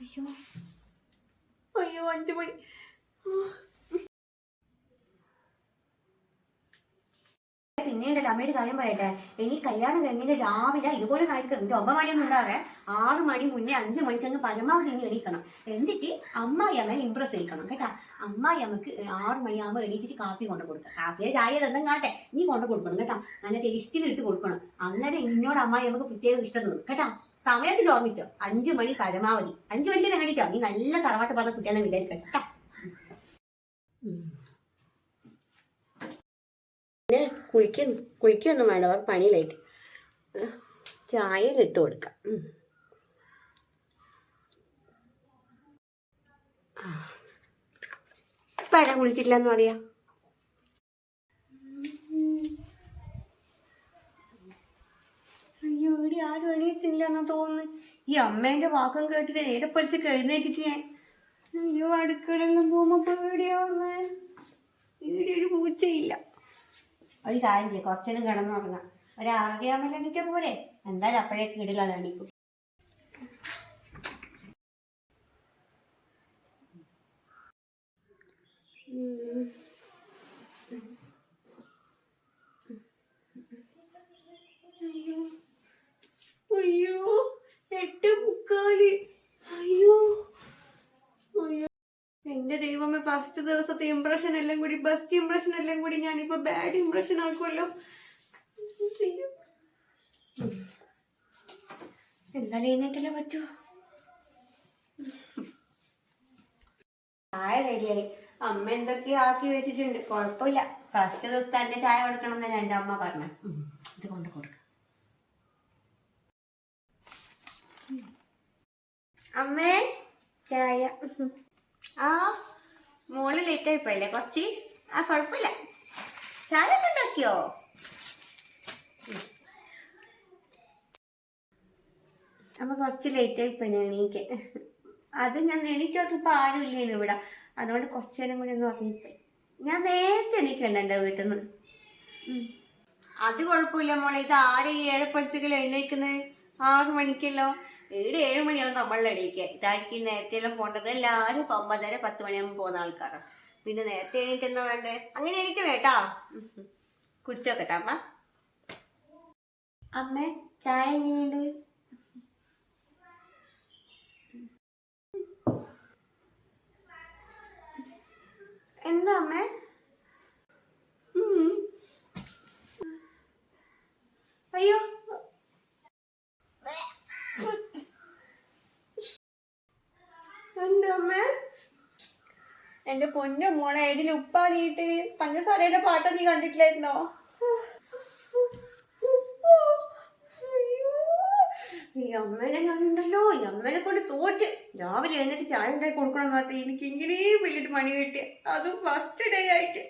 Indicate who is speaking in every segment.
Speaker 1: അയ്യോ അയ്യോ 5 മണി. പിന്നീടല്ലോ അമ്മയുടെ കാര്യം പറയട്ടെ. ഇനി കല്യാണം കഴിഞ്ഞിട്ട് രാവിലെ ഇതുപോലെ കാര്യത്തിൽ എൻ്റെ 9 മണിയൊന്നും ഉണ്ടാവേ. 6 മണി മുന്നേ 5 മണിക്കങ്ങ് പരമാവധി ഇനി എണീക്കണം. എന്നിട്ട് അമ്മായിയമ്മ ഇമ്പ്രസ് ചെയ്യിക്കണം കേട്ടാ. അമ്മായിയമ്മക്ക് 6 മണിയാകുമ്പോൾ എണീച്ചിട്ട് കാപ്പി കൊണ്ട് കൊടുക്കുക. കാപ്പിയെ ചായ എന്തും കാട്ടെ നീ കൊണ്ട് കൊടുക്കണം കേട്ടാ. നല്ല ടേസ്റ്റിൽ ഇട്ട് കൊടുക്കണം. അന്നേരം ഇന്നോട് അമ്മായിയമ്മക്ക് പ്രത്യേകം ഇഷ്ടം തോന്നും കേട്ടാ. സമയത്തിൽ ഓർമ്മിച്ചോ. 5 മണി പരമാവധി. 5 മണിക്ക് തന്നെ എണീറ്റോ. നീ നല്ല തറവാട്ട് പറഞ്ഞ കുട്ടിയാണെന്ന് വിചാരിക്കണം കേട്ടാ. പിന്നെ കുളിക്കൊന്നും വേണ്ട. അവർ പണിയിലായിട്ട് ചായയിലിട്ട് കൊടുക്കാം. ഇപ്പം ആരാ കുളിച്ചിട്ടില്ലെന്ന് പറയാം. അയ്യോ ഇവിടെ ആരും എണീച്ചില്ലെന്നാ തോന്നുന്നു. ഈ അമ്മേൻ്റെ വാക്കം കേട്ടിട്ട് നേരെ പൊലിച്ച് എഴുന്നേറ്റിട്ട് ഞാൻ അയ്യോ അടുക്കളെല്ലാം പോകുമ്പോൾ പേടിയാവുന്നേ. ഇവിടെ ഒരു പൂച്ചയില്ല. ഒരു കാര്യം ചെയ്യും, കുറച്ചേരം കിടന്നുറങ്ങാം. ഒരു 6:30 എണീറ്റാൽ പോരെ. എന്തായാലും അപ്പോഴേക്ക് ഇടലാണ് എണീക്കും. അയ്യോ 8:45. അയ്യോ അയ്യോ എന്റെ ദൈവമേ, ഫസ്റ്റ് ദിവസത്തെ ഇംപ്രഷൻ എല്ലാം കൂടി, ബെസ്റ്റ് ഇംപ്രഷൻ എല്ലാം കൂടി ഞാനിപ്പോ ബാഡ് ഇംപ്രഷൻ ആക്കുമല്ലോ. എന്തായാലും എഴുന്നേറ്റല്ലേ പറ്റൂ. ചായ റെഡിയായി. അമ്മ എന്തൊക്കെയോ ആക്കി വെച്ചിട്ടുണ്ട്. കുഴപ്പമില്ല. ഫസ്റ്റ് ദിവസത്തെ എന്നെ ചായ കൊടുക്കണം എന്നല്ല എൻ്റെ അമ്മ പറഞ്ഞു. ഇത് കൊണ്ട് കൊടുക്ക. അമ്മേ ചായ. ആ മോള് ലേറ്റ് ആയിപ്പോയല്ലേ കുറച്ച്. ആ കുഴപ്പമില്ല. ചായ ഒക്കെ ഉണ്ടാക്കിയോ? അമ്മ കുറച്ച് ലേറ്റ് ആയിപ്പോയി എണീക്ക്. അത് ഞാൻ എണീറ്റോക്കിപ്പോൾ ആരും ഇല്ലേനു ഇവിടെ. അതുകൊണ്ട് കുറച്ചു നേരം കൂടി ഒന്ന് ഉറങ്ങിപ്പോയി. ഞാൻ നേരത്തെ എണീക്കണ്ട എൻ്റെ വീട്ടിൽ നിന്ന്. അത് കുഴപ്പമില്ല മോളെ. ഇത് ആരെ ഈ 7:30 എഴുന്നേക്കുന്നത്? 6 മണിക്കല്ലോ. ഇവിടെ 7 മണിയാവും നമ്മളുടെ എണീക്കുക. ഇതായിരിക്കും നേരത്തെ എല്ലാം പോകേണ്ടത്. എല്ലാവരും 9:30 10 മണിയാകുമ്പോൾ പോകുന്ന ആൾക്കാരാണ്. പിന്നെ നേരത്തെ എണീറ്റ് എന്നാ വേണ്ടേ? അങ്ങനെ എണീറ്റ് വേട്ടാ. കുടിച്ചോക്കട്ടെ അമ്മ. അമ്മേ ചായ എങ്ങനെയുണ്ട്? എന്താ അമ്മേ? അയ്യോ എന്താ അമ്മേ? എന്റെ പൊന്നു മോളെ, ഇതിൽ ഉപ്പാ നീട്ട് പഞ്ചസാരയുടെ പാട്ട നീ കണ്ടിട്ടില്ലായിരുന്നോ? ഈ അമ്മേനെ ഞാനുണ്ടല്ലോ, ഈ അമ്മേനെ കൊണ്ട് തോറ്റ്. രാവിലെ എഴുന്നേറ്റ് ചായ ഉണ്ടാക്കി കൊടുക്കണം എന്ന് പറഞ്ഞാൽ എനിക്ക് ഇങ്ങനെയും വലിയൊരു മണി കിട്ടിയ, അതും ഫസ്റ്റ് ഡേ ആയിട്ട്.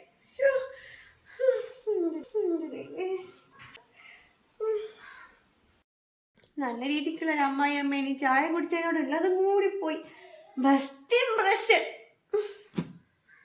Speaker 1: നല്ല രീതിക്കുള്ള ഒരു അമ്മായി അമ്മ ഇനി ചായ കുടിച്ചതിനോട് ഉള്ളതും കൂടി പോയി. Best impression.